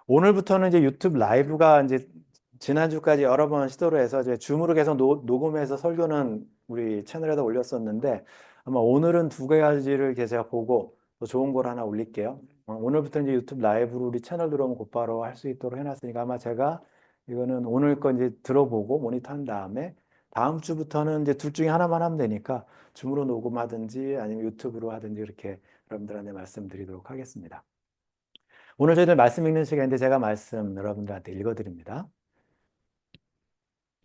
오늘부터는 이제 유튜브 라이브가 이제 지난주까지 여러 번 시도를 해서 이제 줌으로 계속 녹음해서 설교는 우리 채널에다 올렸었는데 아마 오늘은 두 가지를 제가 보고 또 좋은 걸 하나 올릴게요. 오늘부터 이제 유튜브 라이브로 우리 채널 들어오면 곧바로 할 수 있도록 해놨으니까 아마 제가 이거는 오늘 거 이제 들어보고 모니터한 다음에 다음 주부터는 이제 둘 중에 하나만 하면 되니까 줌으로 녹음하든지 아니면 유튜브로 하든지 이렇게 여러분들한테 말씀드리도록 하겠습니다. 오늘 저희들 말씀 읽는 시간인데 제가 말씀 여러분들한테 읽어드립니다.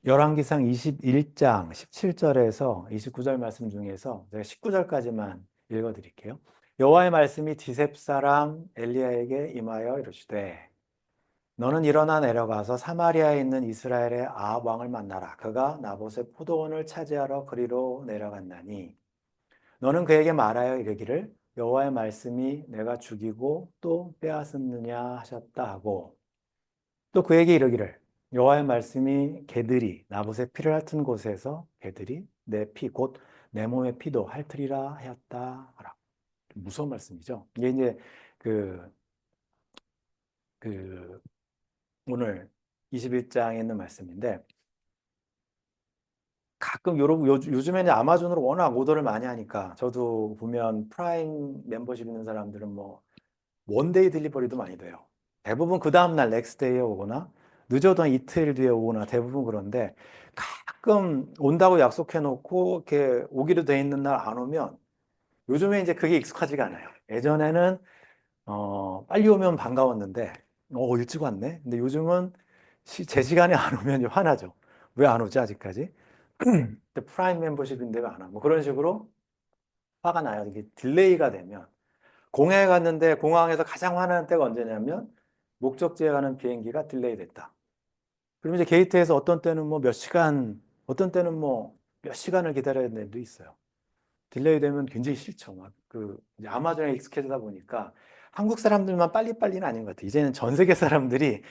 열왕기상 21장 17절에서 29절 말씀 중에서 제가 19절까지만 읽어드릴게요. 여호와의 말씀이 디셉 사람 엘리야에게 임하여 이르시되 너는 일어나 내려가서 사마리아에 있는 이스라엘의 아합 왕을 만나라. 그가 나봇의 포도원을 차지하러 그리로 내려갔나니 너는 그에게 말하여 이르기를 여호와의 말씀이 내가 죽이고 또 빼앗았느냐 하셨다 하고 또 그에게 이르기를 여호와의 말씀이 개들이 나봇의 피를 핥은 곳에서 개들이 내 피 곧 내 몸의 피도 핥으리라 하였다 하라. 무서운 말씀이죠. 이게 이제 그, 그 오늘 21장에 있는 말씀인데 가끔 요즘에는 아마존으로 워낙 오더를 많이 하니까 저도 보면 프라임 멤버십 있는 사람들은 뭐 원데이 딜리버리도 많이 돼요. 대부분 그 다음날 넥스데이에 오거나 늦어도 한 이틀 뒤에 오거나 대부분 그런데 가끔 온다고 약속해 놓고 이렇게 오기로 돼 있는 날 안 오면 요즘에 이제 그게 익숙하지가 않아요. 예전에는 빨리 오면 반가웠는데 일찍 왔네. 근데 요즘은 제 시간에 안 오면 이제 화나죠. 왜 안 오지 아직까지? 근데 프라임 멤버십인데 왜 안 와? 뭐 그런 식으로 화가 나요. 이게 딜레이가 되면 공항에 갔는데 공항에서 가장 화나는 때가 언제냐면 목적지에 가는 비행기가 딜레이 됐다. 그러면 이제 게이트에서 어떤 때는 뭐 몇 시간, 어떤 때는 뭐 몇 시간을 기다려야 되는 데도 있어요. 딜레이 되면 굉장히 싫죠. 막 이제 아마존에 익숙해지다 보니까 한국 사람들만 빨리빨리는 아닌 것 같아요. 이제는 전 세계 사람들이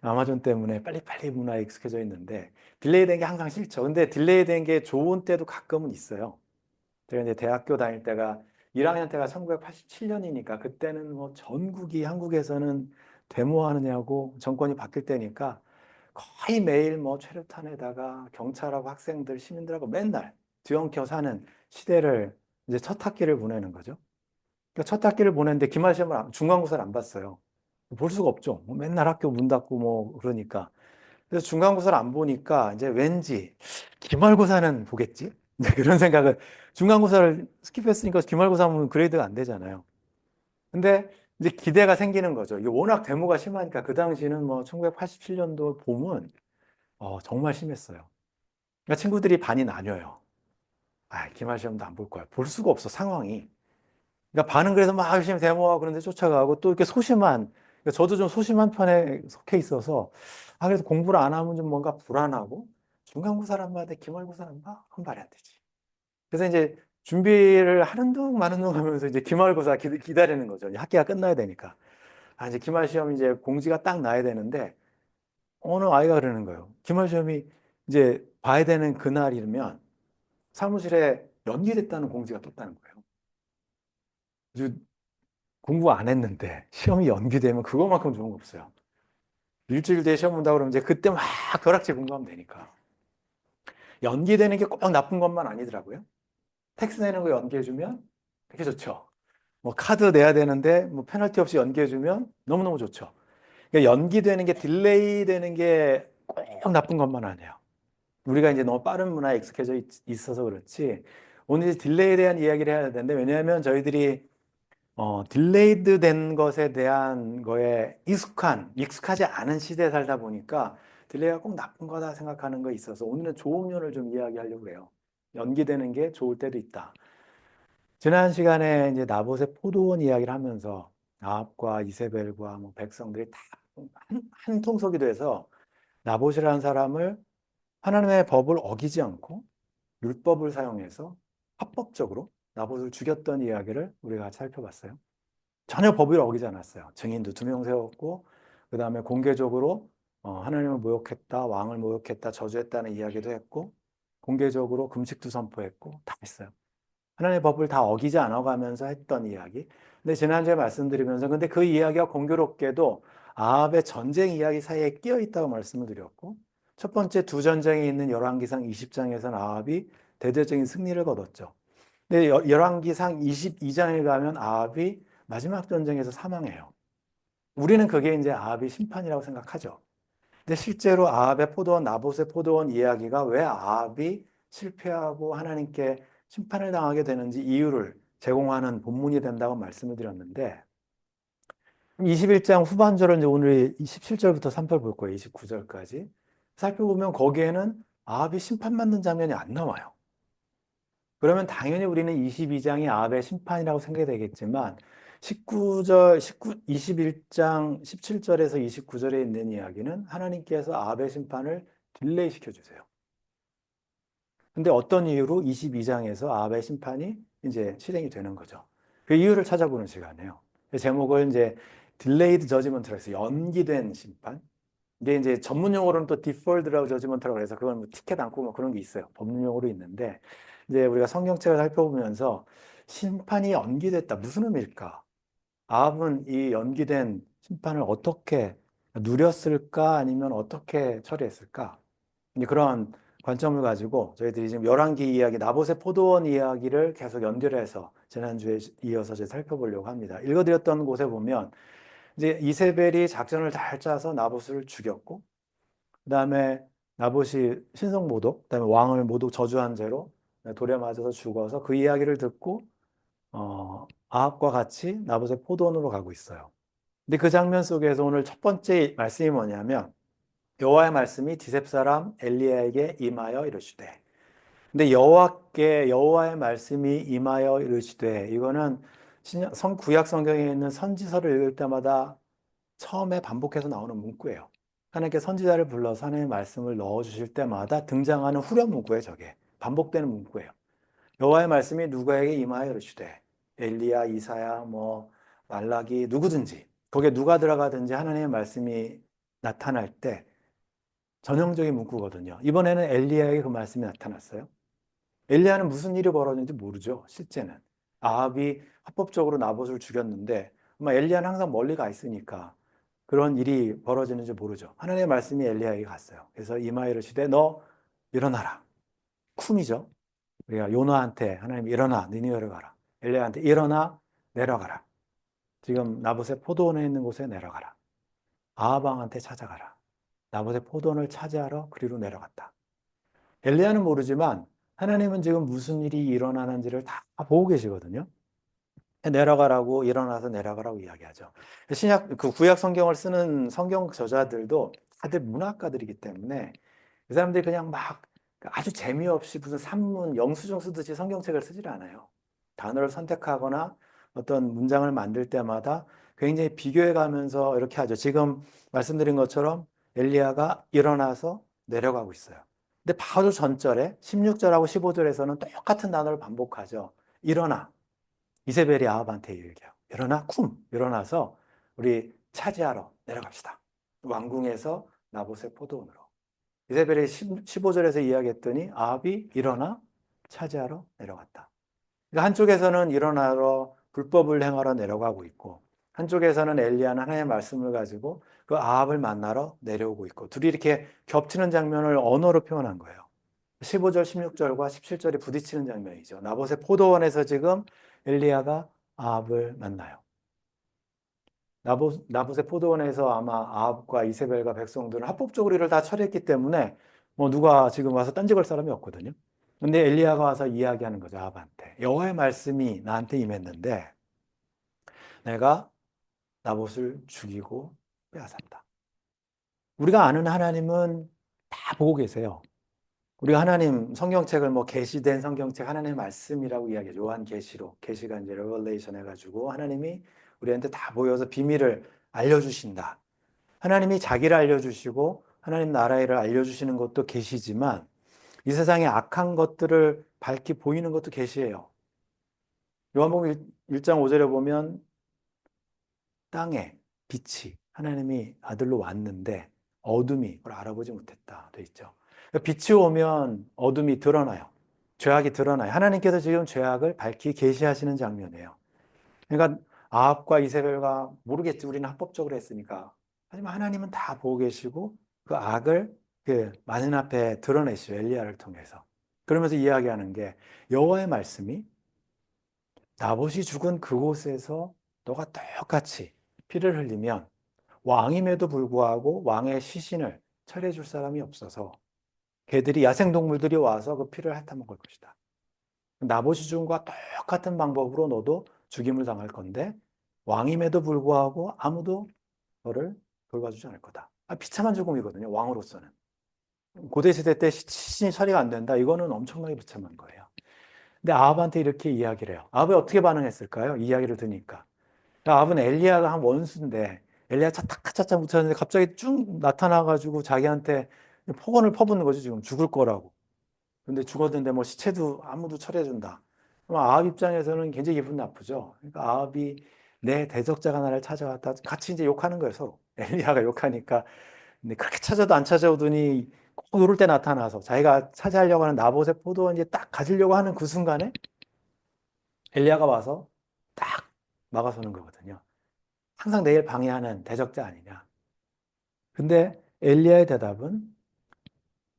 아마존 때문에 빨리빨리 문화에 익숙해져 있는데 딜레이 된 게 항상 싫죠. 근데 딜레이 된 게 좋은 때도 가끔은 있어요. 제가 이제 대학교 다닐 때가 1학년 때가 1987년이니까 그때는 뭐 전국이 한국에서는 데모하느냐고 정권이 바뀔 때니까 거의 매일 뭐 최루탄에다가 경찰하고 학생들, 시민들하고 맨날 뒤엉켜 사는 시대를 이제 첫 학기를 보내는 거죠. 그러니까 첫 학기를 보냈는데 기말 시험을 중간고사를 안 봤어요. 볼 수가 없죠. 뭐 맨날 학교 문 닫고 뭐 그러니까. 그래서 중간고사를 안 보니까 이제 왠지 기말고사는 보겠지? 이제 그런 생각을 중간고사를 스킵했으니까 기말고사 하면 그레이드가 안 되잖아요. 근데 이제 기대가 생기는 거죠. 이게 워낙 데모가 심하니까 그 당시는 뭐 1987년도 봄은 정말 심했어요. 그러니까 친구들이 반이 나뉘어요. 기말 시험도 안 볼 거야. 볼 수가 없어, 상황이. 그러니까 반은 그래서 막 열심히 데모하고 그런데 쫓아가고 또 이렇게 그러니까 저도 좀 소심한 편에 속해 있어서 그래서 공부를 안 하면 좀 뭔가 불안하고 중간고사란 말인데 기말고사는 막 한 발이 안 되지. 그래서 이제 준비를 하는 둥 마는 둥 하면서 이제 기말고사 기다리는 거죠. 이제 학기가 끝나야 되니까. 이제 기말 시험 이제 공지가 딱 나야 되는데 어느 아이가 그러는 거예요. 기말 시험이 이제 봐야 되는 그날이면 사무실에 연기됐다는 공지가 떴다는 거예요. 그래서 공부 안 했는데 시험이 연기되면 그거만큼 좋은 거 없어요. 일주일 뒤에 시험 본다고 그러면 이제 그때 막 벼락치 공부하면 되니까. 연기되는 게 꼭 나쁜 것만 아니더라고요. 텍스 내는 거 연기해주면 되게 좋죠. 뭐 카드 내야 되는데 뭐 페널티 없이 연기해주면 너무너무 좋죠. 그러니까 연기되는 게 딜레이 되는 게 꼭 나쁜 것만 아니에요. 우리가 이제 너무 빠른 문화에 익숙해져 있어서 그렇지. 오늘 이제 딜레이에 대한 이야기를 해야 되는데 왜냐하면 저희들이 딜레이드 된 것에 대한 거에 익숙하지 않은 시대에 살다 보니까 딜레이가 꼭 나쁜 거다 생각하는 거 있어서 오늘은 좋은 면을 좀 이야기하려고 해요. 연기되는 게 좋을 때도 있다. 지난 시간에 이제 나봇의 포도원 이야기를 하면서 아합과 이세벨과 뭐 백성들이 다 한 통속이 돼서 나봇이라는 사람을 하나님의 법을 어기지 않고 율법을 사용해서 합법적으로 나봇을 죽였던 이야기를 우리가 살펴봤어요. 전혀 법을 어기지 않았어요. 증인도 2명 세웠고 그 다음에 공개적으로 하나님을 모욕했다, 왕을 모욕했다, 저주했다는 이야기도 했고 공개적으로 금식도 선포했고 다 했어요. 하나님의 법을 다 어기지 않아가면서 했던 이야기. 근데 지난주에 말씀드리면서 근데 그 이야기가 공교롭게도 아합의 전쟁 이야기 사이에 끼어 있다고 말씀을 드렸고, 첫 번째 두 전쟁에 있는 열왕기상 20장에서는 아합이 대대적인 승리를 거뒀죠. 근데 열왕기상 22장에 가면 아합이 마지막 전쟁에서 사망해요. 우리는 그게 이제 아합의 심판이라고 생각하죠. 근데 실제로 아합의 포도원, 나봇의 포도원 이야기가 왜 아합이 실패하고 하나님께 심판을 당하게 되는지 이유를 제공하는 본문이 된다고 말씀을 드렸는데, 21장 후반절을 이제 오늘 17절부터 3절 볼 거예요. 29절까지. 살펴보면 거기에는 아합이 심판받는 장면이 안 나와요. 그러면 당연히 우리는 22장이 아합의 심판이라고 생각이 되겠지만 21장 17절에서 29절에 있는 이야기는 하나님께서 아합의 심판을 딜레이 시켜주세요. 근데 어떤 이유로 22장에서 아합의 심판이 이제 실행이 되는 거죠. 그 이유를 찾아보는 시간이에요. 제목을 이제 딜레이드 저지먼트라고 해서 연기된 심판. 이게 이제 전문 용어로는 또 디퍼드 저지먼트라고 해서 그건 뭐 티켓 않고 뭐 그런 게 있어요. 법률 용어로 있는데 이제 우리가 성경책을 살펴보면서 심판이 연기됐다. 무슨 의미일까? 아합은 이 연기된 심판을 어떻게 누렸을까? 아니면 어떻게 처리했을까? 이제 그런 관점을 가지고 저희들이 지금 열왕기 이야기, 나봇의 포도원 이야기를 계속 연결해서 지난주에 이어서 이제 살펴보려고 합니다. 읽어드렸던 곳에 보면 이제 이세벨이 작전을 잘 짜서 나봇을 죽였고, 그다음에 나봇이 신성모독, 그다음에 왕을 모독 저주한 죄로 돌에 맞아서 죽어서 그 이야기를 듣고 아합과 같이 나봇의 포도원으로 가고 있어요. 근데 그 장면 속에서 오늘 첫 번째 말씀이 뭐냐면 여호와의 말씀이 디셉 사람 엘리야에게 임하여 이르시되. 근데 여호와의 말씀이 임하여 이르시되 이거는 구약 성경에 있는 선지서를 읽을 때마다 처음에 반복해서 나오는 문구예요. 하나님께 선지자를 불러서 하나님의 말씀을 넣어주실 때마다 등장하는 후렴 문구예요. 저게 반복되는 문구예요. 여호와의 말씀이 누구에게 임하여 이르시되. 엘리야, 이사야, 뭐 말라기 누구든지 거기에 누가 들어가든지 하나님의 말씀이 나타날 때 전형적인 문구거든요. 이번에는 엘리야에게 그 말씀이 나타났어요. 엘리야는 무슨 일이 벌어졌는지 모르죠. 실제는 아합이 합법적으로 나봇을 죽였는데 아마 엘리야는 항상 멀리 가 있으니까 그런 일이 벌어지는지 모르죠. 하나님의 말씀이 엘리야에게 갔어요. 그래서 이마이를 시되 너 일어나라. 쿰이죠. 우리가 요나한테 하나님 일어나 니느웨로 가라. 엘리야한테 일어나 내려가라. 지금 나봇의 포도원에 있는 곳에 내려가라. 아합 왕한테 찾아가라. 나봇의 포도원을 차지하러 그리로 내려갔다. 엘리야는 모르지만 하나님은 지금 무슨 일이 일어나는지를 다 보고 계시거든요. 내려가라고 일어나서 내려가라고 이야기하죠. 그 구약 성경을 쓰는 성경 저자들도 다들 문학가들이기 때문에 그 사람들이 그냥 막 아주 재미없이 무슨 산문 영수증 쓰듯이 성경책을 쓰질 않아요. 단어를 선택하거나 어떤 문장을 만들 때마다 굉장히 비교해 가면서 이렇게 하죠. 지금 말씀드린 것처럼 엘리야가 일어나서 내려가고 있어요. 근데 바로 전절에 16절하고 15절에서는 똑같은 단어를 반복하죠. 일어나. 이세벨이 아합한테 얘기해요. 일어나, 일어나서 우리 차지하러 내려갑시다. 왕궁에서 나봇의 포도원으로. 이세벨이 15절에서 이야기했더니 아합이 일어나 차지하러 내려갔다. 그러니까 한쪽에서는 일어나러 불법을 행하러 내려가고 있고 한쪽에서는 엘리야는 하나님의 말씀을 가지고 그 아합을 만나러 내려오고 있고 둘이 이렇게 겹치는 장면을 언어로 표현한 거예요. 15절, 16절과 17절이 부딪히는 장면이죠. 나봇의 포도원에서 지금 엘리야가 아합을 만나요. 나봇의 포도원에서 아마 아합과 이세벨과 백성들은 합법적으로 이를 다 처리했기 때문에 뭐 누가 지금 와서 딴지걸 사람이 없거든요. 근데 엘리야가 와서 이야기하는 거죠, 아합한테. 여호와의 말씀이 나한테 임했는데 내가 나봇을 죽이고 빼앗았다. 우리가 아는 하나님은 다 보고 계세요. 우리가 하나님 성경책을 뭐 계시된 성경책 하나님의 말씀이라고 이야기해요. 요한계시록, 계시가 이제 레벨레이션 해가지고 하나님이 우리한테 다 보여서 비밀을 알려주신다. 하나님이 자기를 알려주시고 하나님 나라의 일을 알려주시는 것도 계시지만 이 세상의 악한 것들을 밝히 보이는 것도 계시예요. 요한복음 1장 5절에 보면 땅에 빛이 하나님이 아들로 왔는데 어둠이 그걸 알아보지 못했다 돼 있죠. 빛이 오면 어둠이 드러나요. 죄악이 드러나요. 하나님께서 지금 죄악을 밝히 계시하시는 장면이에요. 그러니까 아합과 이세벨과 모르겠지 우리는 합법적으로 했으니까 하지만 하나님은 다 보고 계시고 그 악을 그 만인 앞에 드러내시죠. 엘리야를 통해서. 그러면서 이야기하는 게 여호와의 말씀이 나봇이 죽은 그곳에서 너가 똑같이 피를 흘리면 왕임에도 불구하고 왕의 시신을 처리해 줄 사람이 없어서 개들이 야생동물들이 와서 그 피를 핥아먹을 것이다. 나봇이 죽은 것과 똑같은 방법으로 너도 죽임을 당할 건데 왕임에도 불구하고 아무도 너를 돌봐주지 않을 거다. 비참한 죽음이거든요. 왕으로서는. 고대 시대 때 시신이 처리가 안 된다. 이거는 엄청나게 비참한 거예요. 근데 아합한테 이렇게 이야기를 해요. 아합이 어떻게 반응했을까요? 이야기를 들으니까. 아합은 엘리야가 한 원수인데 엘리야 차탁차탁 묻혔는데 갑자기 쭉 나타나가지고 자기한테 폭언을 퍼붓는 거죠. 지금 죽을 거라고. 근데 죽었는데 뭐 시체도 아무도 처리해준다. 그럼 아합 입장에서는 굉장히 기분 나쁘죠. 그러니까 아합이 내 대적자가 나를 찾아왔다. 같이 이제 욕하는 거예요, 서로. 엘리야가 욕하니까. 근데 그렇게 찾아도 안 찾아오더니 꼭 요럴 때 나타나서 자기가 차지하려고 하는 나봇의 포도원 이제 딱 가지려고 하는 그 순간에 엘리야가 와서 딱 막아서는 거거든요. 항상 내일 방해하는 대적자 아니냐. 근데 엘리야의 대답은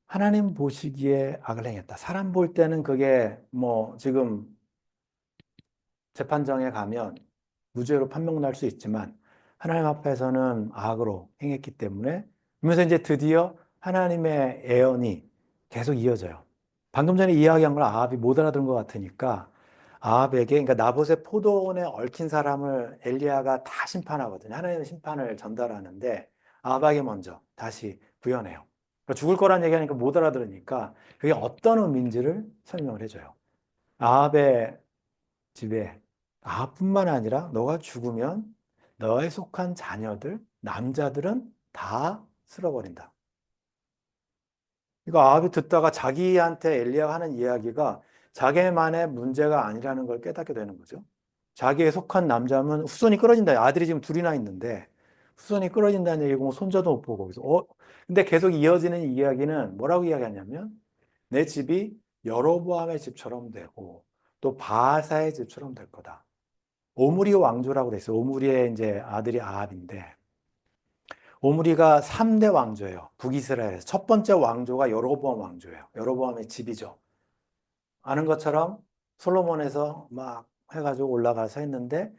하나님 보시기에 악을 행했다. 사람 볼 때는 그게 뭐 지금 재판정에 가면 무죄로 판명날 수 있지만 하나님 앞에서는 악으로 행했기 때문에 그러면서 이제 드디어 하나님의 예언이 계속 이어져요. 방금 전에 이야기한 걸 아합이 못 알아들은 것 같으니까 아합에게 그러니까 나봇의 포도원에 얽힌 사람을 엘리야가 다 심판하거든요. 하나님의 심판을 전달하는데 아합에게 먼저 다시 구현해요. 그러니까 죽을 거란 얘기하니까 못 알아들으니까 그게 어떤 의미인지를 설명을 해줘요. 아합의 집에 아합뿐만 아니라 너가 죽으면 너에 속한 자녀들, 남자들은 다 쓸어버린다. 이거 아합이 듣다가 자기한테 엘리야가 하는 이야기가 자기만의 문제가 아니라는 걸 깨닫게 되는 거죠. 자기에 속한 남자면 후손이 끊어진다. 아들이 지금 둘이나 있는데 후손이 끊어진다는 얘기고 뭐 손자도 못 보고 그래서 근데 계속 이어지는 이야기는 뭐라고 이야기하냐면 내 집이 여로보암의 집처럼 되고 또 바하사의 집처럼 될 거다. 오므리 왕조라고 돼 있어요. 오므리의 이제 아들이 아합인데 오므리가 3대 왕조예요. 북이스라엘에서. 첫 번째 왕조가 여로보암 왕조예요. 여로보암의 집이죠. 아는 것처럼 솔로몬에서 막 해가지고 올라가서 했는데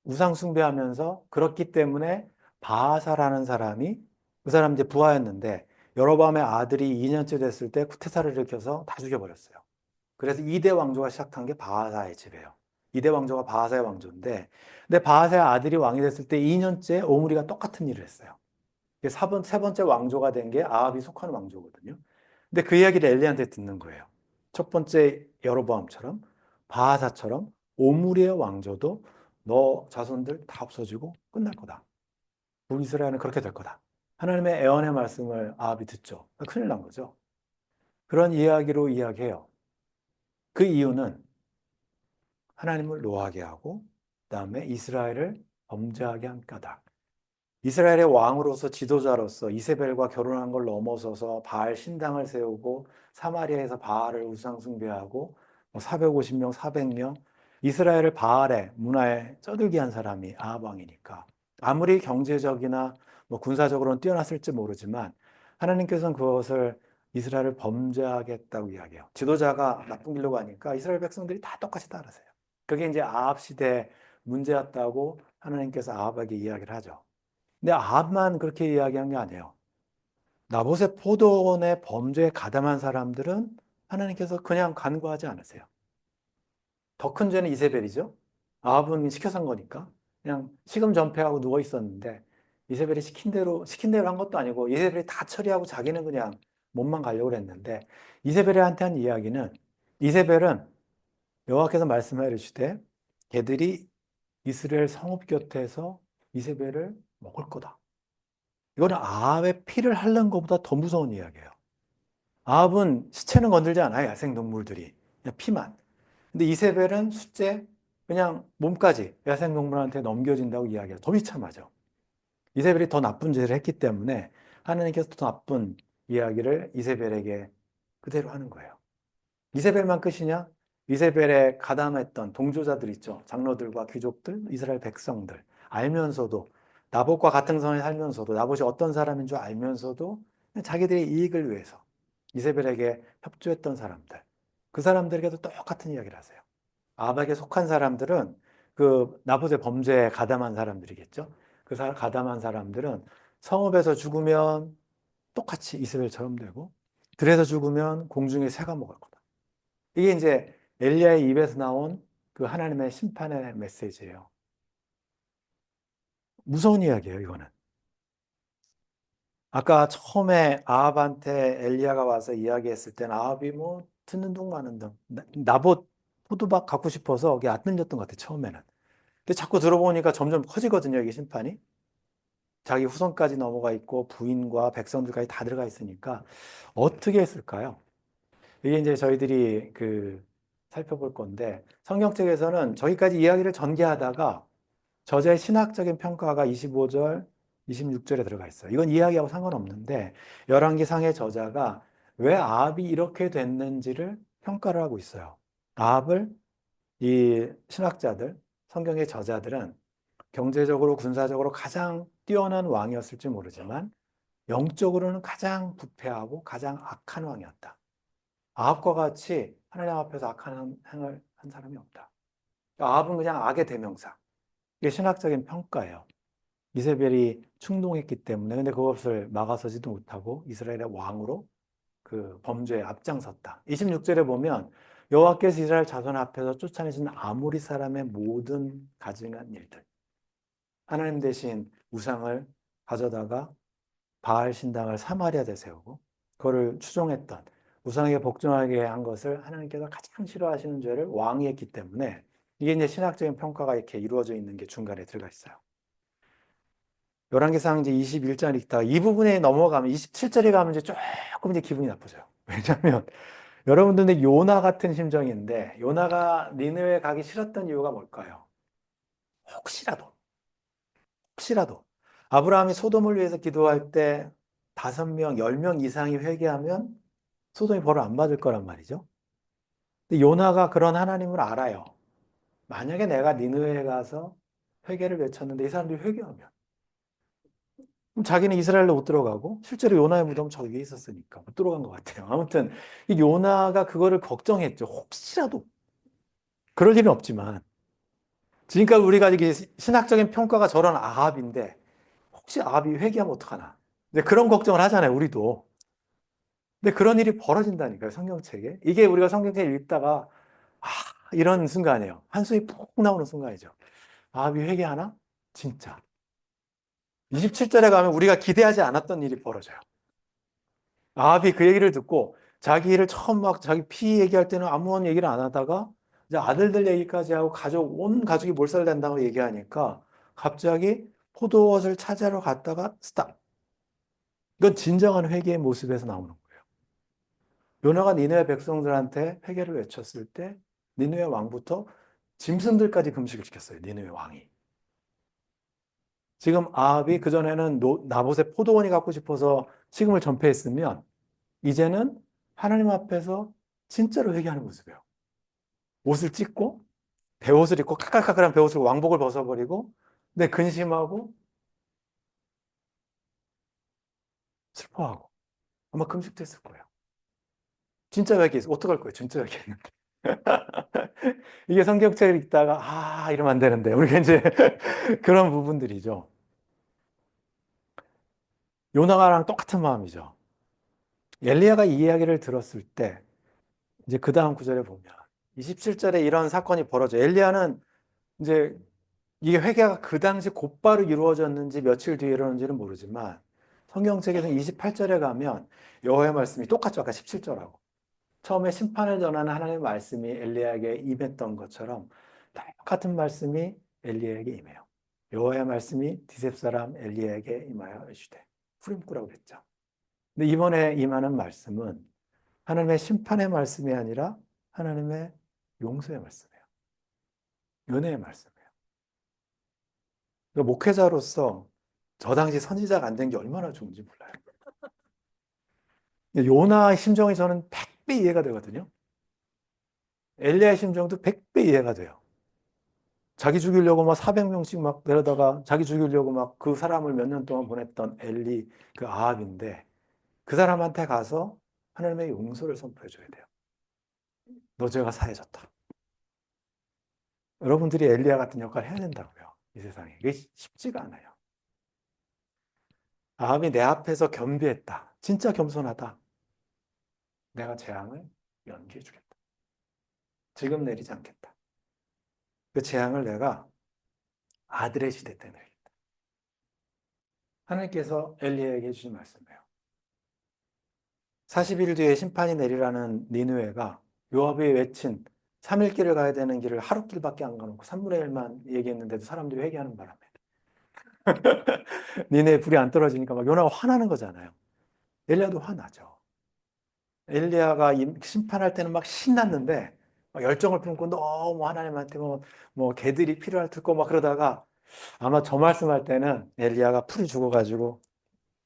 우상 숭배하면서 그렇기 때문에 바하사라는 사람이 그 사람 이제 부하였는데 여로보암의 아들이 2년째 됐을 때 쿠데타를 일으켜서 다 죽여버렸어요. 그래서 2대 왕조가 시작한 게 바하사의 집이에요. 2대 왕조가 바하사의 왕조인데 근데 바하사의 아들이 왕이 됐을 때 2년째 오므리가 똑같은 일을 했어요. 세 번째 왕조가 된 게 아합이 속한 왕조거든요. 근데 그 이야기를 엘리야한테 듣는 거예요. 첫 번째 여로보암처럼 바하사처럼 오므리의 왕조도 너 자손들 다 없어지고 끝날 거다. 북이스라엘은 그렇게 될 거다. 하나님의 애언의 말씀을 아합이 듣죠. 큰일 난 거죠. 그런 이야기로 이야기해요. 그 이유는 하나님을 노하게 하고 그다음에 이스라엘을 범죄하게 한 까닭. 이스라엘의 왕으로서 지도자로서 이세벨과 결혼한 걸 넘어서서 바알 신당을 세우고 사마리아에서 바알을 우상 숭배하고 450명, 400명 이스라엘을 바알의 문화에 쩌들게 한 사람이 아합 왕이니까 아무리 경제적이나 뭐 군사적으로는 뛰어났을지 모르지만 하나님께서는 그것을 이스라엘을 범죄하겠다고 이야기해요. 지도자가 나쁜 길로 가니까 이스라엘 백성들이 다 똑같이 따르세요. 그게 이제 아합 시대 문제였다고 하나님께서 아합에게 이야기를 하죠. 근데 아합만 그렇게 이야기한 게 아니에요. 나봇의 포도원의 범죄에 가담한 사람들은 하나님께서 그냥 간구하지 않으세요. 더 큰 죄는 이세벨이죠. 아합은 시켜서 한 거니까 그냥 식음 전폐하고 누워 있었는데 이세벨이 시킨 대로 한 것도 아니고 이세벨이 다 처리하고 자기는 그냥 몸만 가려고 했는데 이세벨한테 한 이야기는 이세벨은 여호와께서 말씀하여 이르시되 걔들이 이스라엘 성읍 곁에서 이세벨을 먹을 거다. 이거는 아합의 피를 핥는 것보다 더 무서운 이야기예요. 아합은 시체는 건들지 않아요. 야생동물들이. 그냥 피만. 근데 이세벨은 숫째 그냥 몸까지 야생동물한테 넘겨진다고 이야기해요. 더 비참하죠. 이세벨이 더 나쁜 죄를 했기 때문에 하나님께서 더 나쁜 이야기를 이세벨에게 그대로 하는 거예요. 이세벨만 끝이냐? 이세벨에 가담했던 동조자들 있죠. 장로들과 귀족들, 이스라엘 백성들. 알면서도 나봇과 같은 성에 살면서도 나봇이 어떤 사람인 줄 알면서도 그냥 자기들의 이익을 위해서 이세벨에게 협조했던 사람들. 그 사람들에게도 똑같은 이야기를 하세요. 아합에게 속한 사람들은 그 나봇의 범죄에 가담한 사람들이겠죠. 그 가담한 사람들은 성읍에서 죽으면 똑같이 이세벨처럼 되고 들에서 죽으면 공중에 새가 먹을 거다. 이게 이제 엘리야의 입에서 나온 그 하나님의 심판의 메시지예요. 무서운 이야기예요, 이거는. 아까 처음에 아합한테 엘리야가 와서 이야기했을 땐 아합이 뭐 듣는 둥 마는 둥 나봇 포도박 갖고 싶어서 그게 안 들렸던 것 같아, 처음에는. 근데 자꾸 들어보니까 점점 커지거든요, 이게 심판이. 자기 후손까지 넘어가 있고 부인과 백성들까지 다 들어가 있으니까 어떻게 했을까요? 이게 이제 저희들이 살펴볼 건데 성경책에서는 저기까지 이야기를 전개하다가 저자의 신학적인 평가가 25절, 26절에 들어가 있어요. 이건 이야기하고 상관없는데 열왕기상의 저자가 왜 아합이 이렇게 됐는지를 평가를 하고 있어요. 아합을 이 신학자들, 성경의 저자들은 경제적으로 군사적으로 가장 뛰어난 왕이었을지 모르지만 영적으로는 가장 부패하고 가장 악한 왕이었다. 아합과 같이 하나님 앞에서 악한 행을 한 사람이 없다. 아합은 그냥 악의 대명사. 이게 신학적인 평가예요. 이세벨이 충동했기 때문에 근데 그것을 막아서지도 못하고 이스라엘의 왕으로 그 범죄에 앞장섰다. 26절에 보면 여호와께서 이스라엘 자손 앞에서 쫓아내신 아모리 사람의 모든 가증한 일들. 하나님 대신 우상을 가져다가 바알 신당을 사마리아에 세우고 그거를 추종했던 우상에게 복종하게 한 것을 하나님께서 가장 싫어하시는 죄를 왕이 했기 때문에 이게 이제 신학적인 평가가 이렇게 이루어져 있는 게 중간에 들어가 있어요. 열왕기상 이제 21장 읽다가 이 부분에 넘어가면 27절에 가면 이제 조금 이제 기분이 나쁘죠. 왜냐하면 여러분들 요나 같은 심정인데 요나가 니느웨 가기 싫었던 이유가 뭘까요? 혹시라도 혹시라도 아브라함이 소돔을 위해서 기도할 때 5명, 10명 이상이 회개하면 소돔이 벌을 안 받을 거란 말이죠. 근데 요나가 그런 하나님을 알아요. 만약에 내가 니느웨에 가서 회개를 외쳤는데 이 사람들이 회개하면 그럼 자기는 이스라엘로 못 들어가고 실제로 요나의 무덤 저 위에 있었으니까 못 들어간 것 같아요. 아무튼 이 요나가 그거를 걱정했죠. 혹시라도 그럴 일은 없지만 지금까지 우리가 이게 신학적인 평가가 저런 아합인데 혹시 아합이 회개하면 어떡하나. 이제 그런 걱정을 하잖아요, 우리도. 근데 그런 일이 벌어진다니까요, 성경책에. 이게 우리가 성경책 읽다가 아, 이런 순간이에요. 한숨이 푹 나오는 순간이죠. 아합이 회개하나? 진짜. 27절에 가면 우리가 기대하지 않았던 일이 벌어져요. 아합이 그 얘기를 듣고 자기 일을 처음 막 자기 피 얘기할 때는 아무런 얘기를 안 하다가 이제 아들들 얘기까지 하고 온 가족이 몰살된다고 얘기하니까 갑자기 포도원을 찾으러 갔다가 스탑. 이건 진정한 회개의 모습에서 나오는 거예요. 요나가 니느웨 백성들한테 회개를 외쳤을 때 니느웨 왕부터 짐승들까지 금식을 시켰어요. 니느웨 왕이. 지금 아합이 그전에는 나봇의 포도원이 갖고 싶어서 식음을 전폐했으면 이제는 하나님 앞에서 진짜로 회개하는 모습이에요. 옷을 찢고 베옷을 입고 카칼카칼한 베옷을 왕복을 벗어버리고 근데 근심하고 슬퍼하고 아마 금식도 했을 거예요. 진짜 회개했어. 어떡할 거예요? 진짜 회개했는데. 이게 성경책을 읽다가 이러면 안 되는데 우리가 이제 그런 부분들이죠. 요나가랑 똑같은 마음이죠. 엘리야가 이 이야기를 들었을 때 이제 그 다음 구절에 보면 27절에 이런 사건이 벌어져. 엘리야는 이제 이게 회개가 그 당시 곧바로 이루어졌는지 며칠 뒤에 이루어졌는지는 모르지만 성경책에서는 28절에 가면 여호와의 말씀이 똑같죠. 아까 17절하고. 처음에 심판을 전하는 하나님의 말씀이 엘리야에게 임했던 것처럼 똑같은 말씀이 엘리야에게 임해요. 여호와의 말씀이 디셉 사람 엘리야에게 임하여 이르시되 후림꾸라고 그랬죠. 근데 이번에 임하는 말씀은 하나님의 심판의 말씀이 아니라 하나님의 용서의 말씀이에요. 은혜의 말씀이에요. 그러니까 목회자로서 저 당시 선지자가 안 된 게 얼마나 좋은지 몰라요. 요나의 심정이 저는 100배 이해가 되거든요. 엘리야의 심정도 100배 이해가 돼요. 자기 죽이려고 막 400명씩 막 데려다가 자기 죽이려고 막 그 사람을 몇 년 동안 보냈던 엘리 그 아합인데 그 사람한테 가서 하나님의 용서를 선포해 줘야 돼요. 너 죄가 사해졌다. 여러분들이 엘리야 같은 역할을 해야 된다고요. 이 세상에. 이게 쉽지가 않아요. 아합이 내 앞에서 겸비했다. 진짜 겸손하다. 내가 재앙을 연기해 주겠다. 지금 내리지 않겠다. 그 재앙을 내가 아들의 시대 때 내리겠다. 하나님께서 엘리야에게 해주신 말씀이에요. 40일 뒤에 심판이 내리라는 니느웨가 요압이 외친 3일 길을 가야 되는 길을 하루 길밖에 안 가놓고 3분의 1만 얘기했는데도 사람들이 회개하는 바람에 니네 불이 안 떨어지니까 막 요나가 화나는 거잖아요. 엘리야도 화나죠. 엘리야가 심판할 때는 막 신났는데 막 열정을 품고 너무 하나님한테 뭐 개들이 필요할 듣고 막 그러다가 아마 저 말씀할 때는 엘리야가 풀이 죽어가지고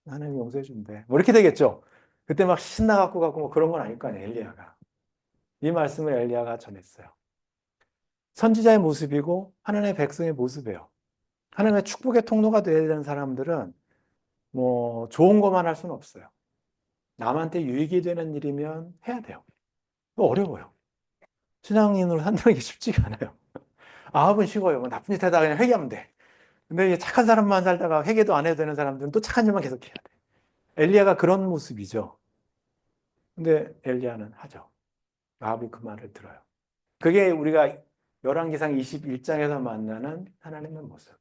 하나님 용서해 준대. 뭐 이렇게 되겠죠. 그때 막 신나갖고 가고 뭐 그런 건 아닐 거 아니에요, 엘리야가. 이 말씀을 엘리야가 전했어요. 선지자의 모습이고 하나님의 백성의 모습이에요. 하나님의 축복의 통로가 되어야 되는 사람들은 뭐 좋은 것만 할 수는 없어요. 남한테 유익이 되는 일이면 해야 돼요. 어려워요. 신앙인으로 산다는 게 쉽지가 않아요. 아합은 쉬워요. 뭐 나쁜 짓 하다가 그냥 회개하면 돼. 근데 이제 착한 사람만 살다가 회개도 안 해도 되는 사람들은 또 착한 일만 계속 해야 돼. 엘리야가 그런 모습이죠. 근데 엘리야는 하죠. 아합이 그 말을 들어요. 그게 우리가 열왕기상 21장에서 만나는 하나님의 모습.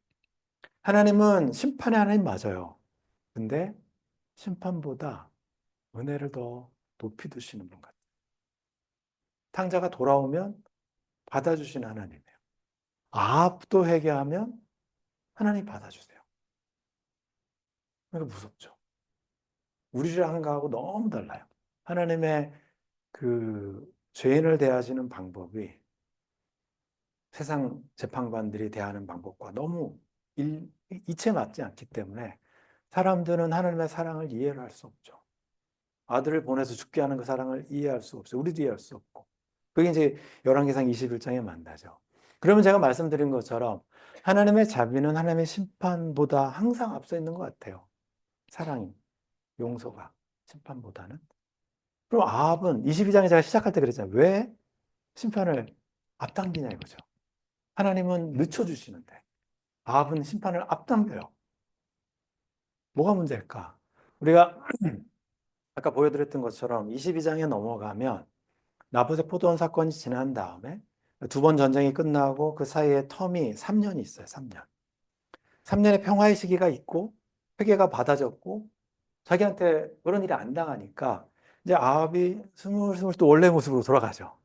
하나님은 심판의 하나님 맞아요. 근데 심판보다 은혜를 더 높이 두시는 분 같아요. 탕자가 돌아오면 받아주시는 하나님이에요. 아합도 회개하면 하나님 받아주세요. 그러니까 무섭죠. 우리를 하는 거하고 너무 달라요. 하나님의 그 죄인을 대하시는 방법이 세상 재판관들이 대하는 방법과 너무 이체 맞지 않기 때문에 사람들은 하나님의 사랑을 이해를 할 수 없죠. 아들을 보내서 죽게 하는 그 사랑을 이해할 수 없어요. 우리도 이해할 수 없고. 그게 이제 열왕기상 21장에 만나죠. 그러면 제가 말씀드린 것처럼 하나님의 자비는 하나님의 심판보다 항상 앞서 있는 것 같아요. 사랑이, 용서가 심판보다는. 그럼 아합은 22장에 제가 시작할 때 그랬잖아요. 왜 심판을 앞당기냐 이거죠. 하나님은 늦춰주시는데 아합은 심판을 앞당겨요. 뭐가 문제일까? 우리가 아까 보여드렸던 것처럼 22장에 넘어가면 나봇의 포도원 사건이 지난 다음에 두 번 전쟁이 끝나고 그 사이에 텀이 3년이 있어요. 3년. 3년의 평화의 시기가 있고 회개가 받아졌고 자기한테 그런 일이 안 당하니까 이제 아합이 스물스물 또 원래 모습으로 돌아가죠.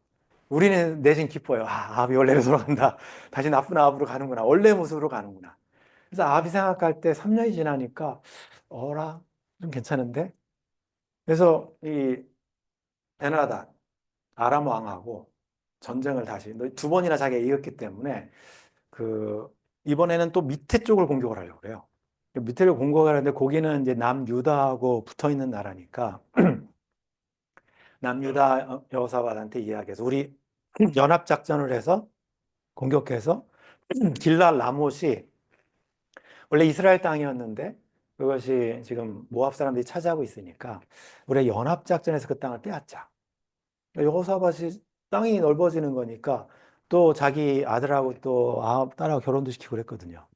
우리는 내심 기뻐요. 아, 아합이 원래로 돌아간다. 다시 나쁜 아합으로 가는구나. 원래 모습으로 가는구나. 그래서 아합이 생각할 때 3년이 지나니까 어라 좀 괜찮은데? 그래서 이 베나다 아람 왕하고 전쟁을 다시 두 번이나 자기가 이겼기 때문에 그 이번에는 또 밑에 쪽을 공격을 하려고 그래요. 밑에를 공격을 하는데 거기는 이제 남유다하고 붙어 있는 나라니까 남유다 여호사밧한테 이야기해서 우리 연합 작전을 해서 공격해서 길랄 라못이 원래 이스라엘 땅이었는데 그것이 지금 모압 사람들이 차지하고 있으니까 우리 연합 작전에서 그 땅을 빼앗자. 여호사밧이 땅이 넓어지는 거니까 또 자기 아들하고 또 딸하고 결혼도 시키고 그랬거든요.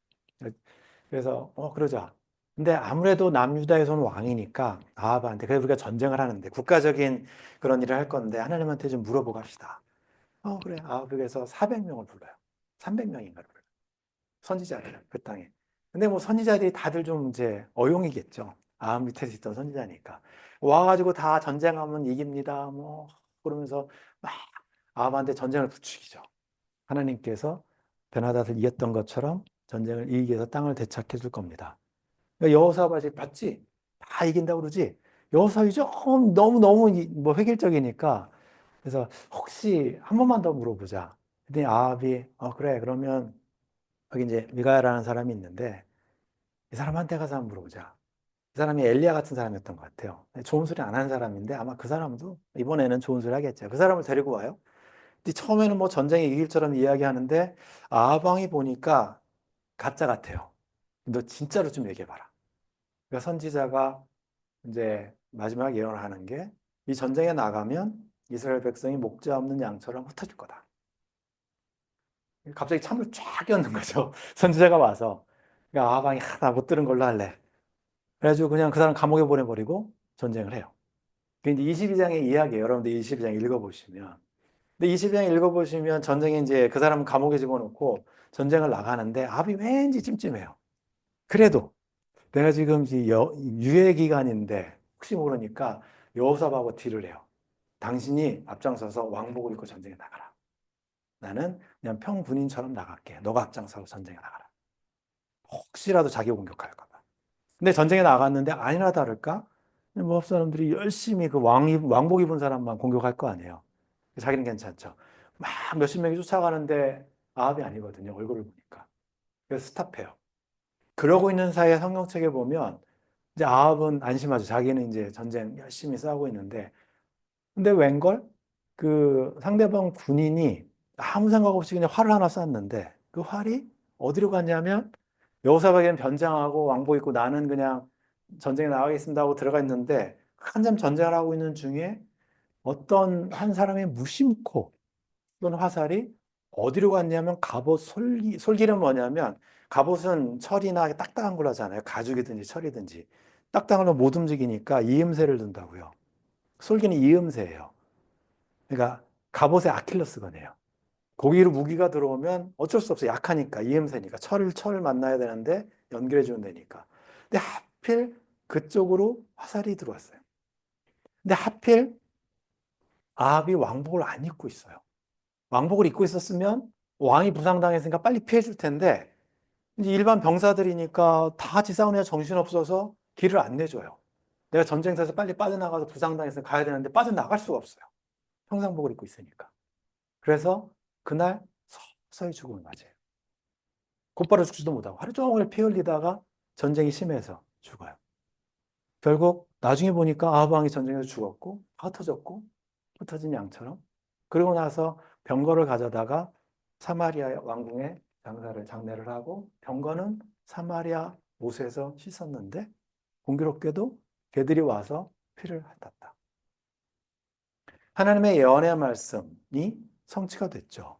그래서 그러자. 근데 아무래도 남유다에서는 왕이니까 아합한테 그래 우리가 전쟁을 하는데 국가적인 그런 일을 할 건데 하나님한테 좀 물어보고 합시다. 그래. 아합에게서 400명을 불러요. 300명인가를 불러요. 선지자들 그 땅에. 근데 뭐 선지자들이 다들 좀 이제 어용이겠죠. 아합 밑에서 있던 선지자니까. 와가지고 다 전쟁하면 이깁니다. 뭐 그러면서 막 아합한테 전쟁을 부추기죠. 하나님께서 베나닷을 이겼던 것처럼 전쟁을 이기기 위해서 땅을 되찾게 줄 겁니다. 그러니까 여호사밧이 봤지? 다 이긴다고 그러지? 여호사밧이 좀 너무 뭐 획일적이니까 그래서 혹시 한 번만 더 물어보자. 그랬더니 아합이 그래 그러면 여기 이제 미가야라는 사람이 있는데 이 사람한테 가서 한번 물어보자. 이 사람이 엘리야 같은 사람이었던 것 같아요. 좋은 소리 안 하는 사람인데 아마 그 사람도 이번에는 좋은 소리 하겠죠. 그 사람을 데리고 와요. 근데 처음에는 뭐 전쟁이 이길처럼 이야기하는데 아방이 보니까 가짜 같아요. 너 진짜로 좀 얘기해봐라. 그러니까 선지자가 이제 마지막 예언을 하는 게 이 전쟁에 나가면 이스라엘 백성이 목자 없는 양처럼 흩어질 거다. 갑자기 참을 쫙 였는 거죠. 선지자가 와서. 그러니까 아방이 나 못 들은 걸로 할래. 그래가지고 그냥 그 사람 감옥에 보내버리고 전쟁을 해요. 그게 이제 22장의 이야기예요. 여러분들 22장 읽어보시면. 근데 22장 읽어보시면 전쟁에 이제 그 사람 감옥에 집어넣고 전쟁을 나가는데 아합이 왠지 찜찜해요. 그래도 내가 지금 유예 기간인데 혹시 모르니까 여호사박하고 딜을 해요. 당신이 앞장서서 왕복을 입고 전쟁에 나가라. 나는 그냥 평군인처럼 나갈게. 너가 앞장서서 전쟁에 나가라. 혹시라도 자기 공격할까 봐. 근데 전쟁에 나갔는데 아니나 다를까? 모압 사람들이 열심히 그 왕복 입은 사람만 공격할 거 아니에요. 자기는 괜찮죠. 막 몇십 명이 쫓아가는데 아합이 아니거든요. 얼굴을 보니까. 그래서 스탑해요. 그러고 있는 사이에 성경책에 보면 이제 아합은 안심하죠. 자기는 이제 전쟁 열심히 싸우고 있는데 근데 웬걸? 그 상대방 군인이 아무 생각 없이 그냥 활을 하나 쐈는데 그 활이 어디로 갔냐면 여호사박에는 변장하고 왕복 입고 나는 그냥 전쟁에 나가겠습니다 하고 들어가 있는데 한참 전쟁을 하고 있는 중에 어떤 한 사람의 무심코 쏜 화살이 어디로 갔냐면 갑옷 솔기는 뭐냐면 갑옷은 철이나 딱딱한 걸로 하잖아요. 가죽이든지 철이든지 딱딱한 걸로 못 움직이니까 이음새를 둔다고요. 솔기는 이음새예요. 그러니까 갑옷의 아킬레스건이에요. 거기로 무기가 들어오면 어쩔 수 없어요. 약하니까 이음새니까 철을 만나야 되는데 연결해 주면 되니까. 근데 하필 그쪽으로 화살이 들어왔어요. 근데 하필 아합이 왕복을 안 입고 있어요. 왕복을 입고 있었으면 왕이 부상당했으니까 빨리 피해 줄 텐데 이제 일반 병사들이니까 다 같이 싸우느라 정신없어서 길을 안 내줘요. 내가 전쟁터에서 빨리 빠져나가서 부상당해서 가야 되는데 빠져나갈 수가 없어요. 평상복을 입고 있으니까. 그래서 그날 서서히 죽음을 맞이해요. 곧바로 죽지도 못하고 하루 종일 피 흘리다가 전쟁이 심해서 죽어요. 결국 나중에 보니까 아합 왕이 전쟁에서 죽었고 흩어졌고 흩어진 양처럼 그러고 나서 병거를 가져다가 사마리아 왕궁에 장례를 하고 병거는 사마리아 못에서 씻었는데 공교롭게도 개들이 와서 피를 핥았다. 하나님의 예언의 말씀이 성취가 됐죠.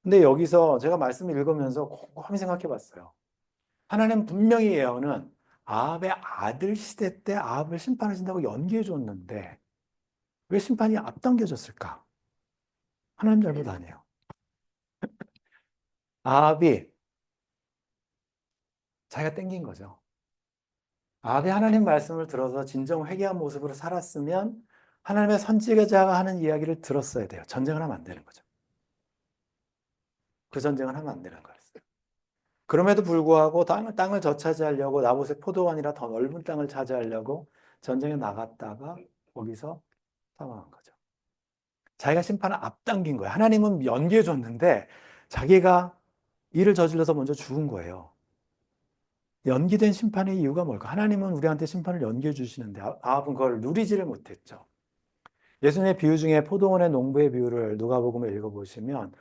근데 여기서 제가 말씀을 읽으면서 곰곰이 생각해 봤어요. 하나님 분명히 예언은 아합의 아들 시대 때 아합을 심판하신다고 연기해 줬는데 왜 심판이 앞당겨졌을까? 하나님 잘못 아니에요. 아합이 자기가 땡긴 거죠. 아합이 하나님 말씀을 들어서 진정 회개한 모습으로 살았으면 하나님의 선지자가 하는 이야기를 들었어야 돼요. 전쟁을 하면 안 되는 거죠. 그 전쟁을 하면 안 되는 거였어요. 그럼에도 불구하고 땅을 저차지하려고 나봇의 포도원이라 더 넓은 땅을 차지하려고 전쟁에 나갔다가 거기서 사망한 거죠. 자기가 심판을 앞당긴 거예요. 하나님은 연기해 줬는데 자기가 일을 저질러서 먼저 죽은 거예요. 연기된 심판의 이유가 뭘까? 하나님은 우리한테 심판을 연기해 주시는데 아합은 그걸 누리지를 못했죠. 예수님의 비유 중에 포도원의 농부의 비유를 누가복음에 읽어보시면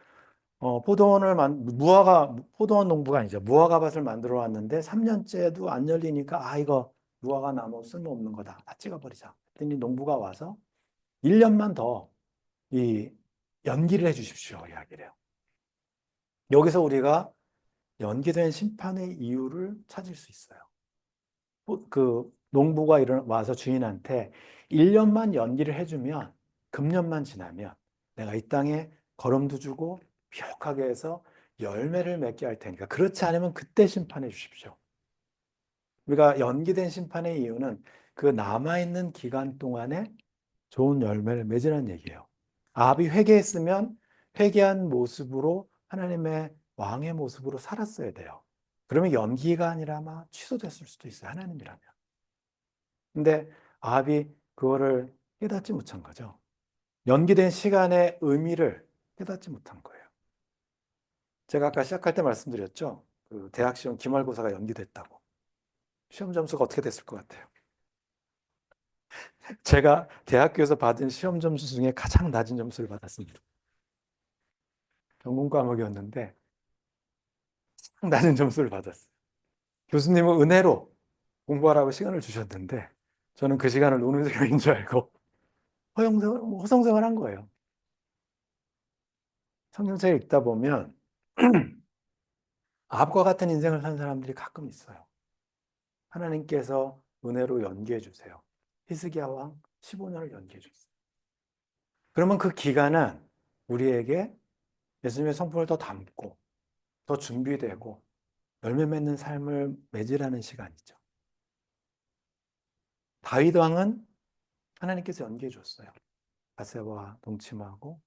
포도원 농부가 아니죠. 무화과밭을 만들어 왔는데 3년째도 안 열리니까 이거 무화과 나무 쓸모없는 거다. 다 찍어버리자. 그랬더니 농부가 와서 1년만 더 이 연기를 해 주십시오. 이야기를 해요. 여기서 우리가 연기된 심판의 이유를 찾을 수 있어요. 그 농부가 와서 주인한테 1년만 연기를 해주면 금년만 지나면 내가 이 땅에 거름도 주고 비옥하게 해서 열매를 맺게 할 테니까 그렇지 않으면 그때 심판해 주십시오. 우리가 연기된 심판의 이유는 그 남아있는 기간 동안에 좋은 열매를 맺으라는 얘기예요. 아합이 회개했으면 회개한 모습으로 하나님의 왕의 모습으로 살았어야 돼요. 그러면 연기가 아니라 아마 취소됐을 수도 있어요. 하나님이라면. 근데 아합이 그거를 깨닫지 못한 거죠. 연기된 시간의 의미를 깨닫지 못한 거예요. 제가 아까 시작할 때 말씀드렸죠. 그 대학 시험 기말고사가 연기됐다고. 시험 점수가 어떻게 됐을 것 같아요? 제가 대학교에서 받은 시험 점수 중에 가장 낮은 점수를 받았습니다. 전공 과목이었는데 낮은 점수를 받았어요. 교수님은 은혜로 공부하라고 시간을 주셨는데 저는 그 시간을 노는 시간인 줄 알고 허송세월 한 거예요. 성경책 읽다 보면 아합과 같은 인생을 산 사람들이 가끔 있어요. 하나님께서 은혜로 연기해 주세요. 히스기야 왕 15년을 연기해 줬어요. 그러면 그 기간은 우리에게 예수님의 성품을 더 담고 더 준비되고 열매 맺는 삶을 맺으라는 시간이죠. 다윗 왕은 하나님께서 연기해 줬어요. 바세바와 동침하고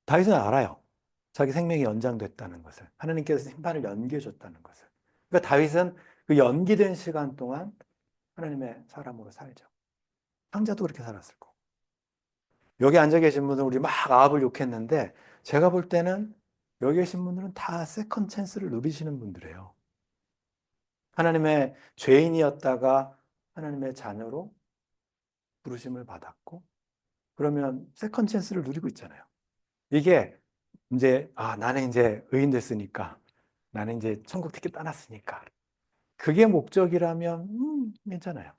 다윗은 알아요. 자기 생명이 연장됐다는 것을. 하나님께서 심판을 연기해 줬다는 것을. 그러니까 다윗은 그 연기된 시간 동안 하나님의 사람으로 살죠. 황자도 그렇게 살았을 거고. 여기 앉아 계신 분들은 우리 막 아합을 욕했는데 제가 볼 때는 여기 계신 분들은 다 세컨 찬스를 누리시는 분들이에요. 하나님의 죄인이었다가 하나님의 자녀로 부르심을 받았고 그러면 세컨 찬스를 누리고 있잖아요. 이게 이제 나는 이제 의인 됐으니까 나는 이제 천국 티켓 따놨으니까 그게 목적이라면 괜찮아요.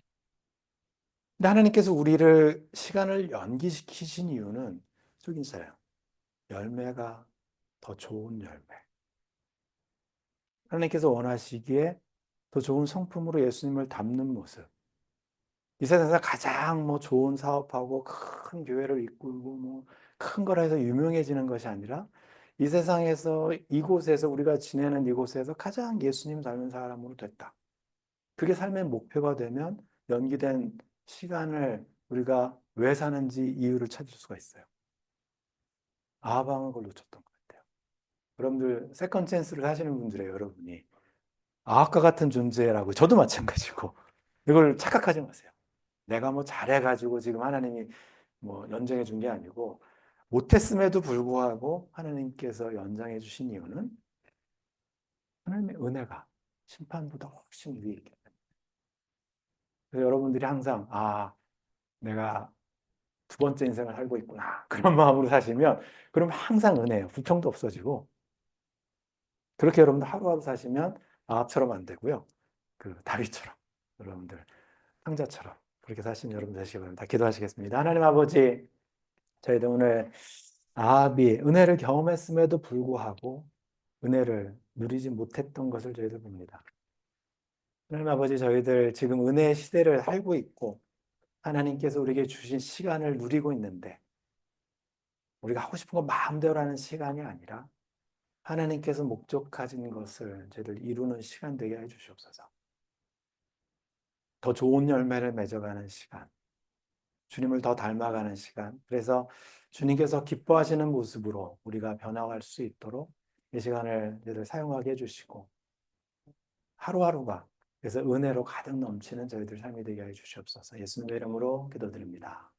근데 하나님께서 우리를 시간을 연기시키신 이유는 저기 있어요. 열매가 더 좋은 열매. 하나님께서 원하시기에 더 좋은 성품으로 예수님을 닮는 모습. 이 세상에서 가장 뭐 좋은 사업하고 큰 교회를 이끌고 뭐 큰 거라 해서 유명해지는 것이 아니라 이 세상에서 이곳에서 우리가 지내는 이곳에서 가장 예수님 닮은 사람으로 됐다. 그게 삶의 목표가 되면 연기된 시간을 우리가 왜 사는지 이유를 찾을 수가 있어요. 아방을 놓쳤던 것 같아요. 여러분들 세컨 찬스를 하시는 분들이에요, 여러분이. 아합과 같은 존재라고 저도 마찬가지고 이걸 착각하지 마세요. 내가 뭐 잘해가지고 지금 하나님이 뭐 연장해 준 게 아니고 못했음에도 불구하고 하나님께서 연장해 주신 이유는 하나님의 은혜가 심판보다 훨씬 위에 있기 때문에. 그래서 여러분들이 항상 내가 두 번째 인생을 살고 있구나 그런 마음으로 사시면 그럼 항상 은혜예요. 불평도 없어지고 그렇게 여러분들 하루하루 사시면 아합처럼 안 되고요. 그 다윗처럼 여러분들 상자처럼 그렇게 사시는 여러분 되시기 바랍니다. 기도하시겠습니다. 하나님 아버지, 저희들 오늘 아합이 은혜를 경험했음에도 불구하고 은혜를 누리지 못했던 것을 저희들 봅니다. 하나님 아버지, 저희들 지금 은혜의 시대를 살고 있고 하나님께서 우리에게 주신 시간을 누리고 있는데 우리가 하고 싶은 거 마음대로 하는 시간이 아니라 하나님께서 목적하신 것을 저희들 이루는 시간 되게 해 주시옵소서. 더 좋은 열매를 맺어가는 시간, 주님을 더 닮아가는 시간. 그래서 주님께서 기뻐하시는 모습으로 우리가 변화할 수 있도록 이 시간을 저희들 사용하게 해주시고 하루하루가 그래서 은혜로 가득 넘치는 저희들 삶이 되게 해 주시옵소서. 예수님의 이름으로 기도드립니다.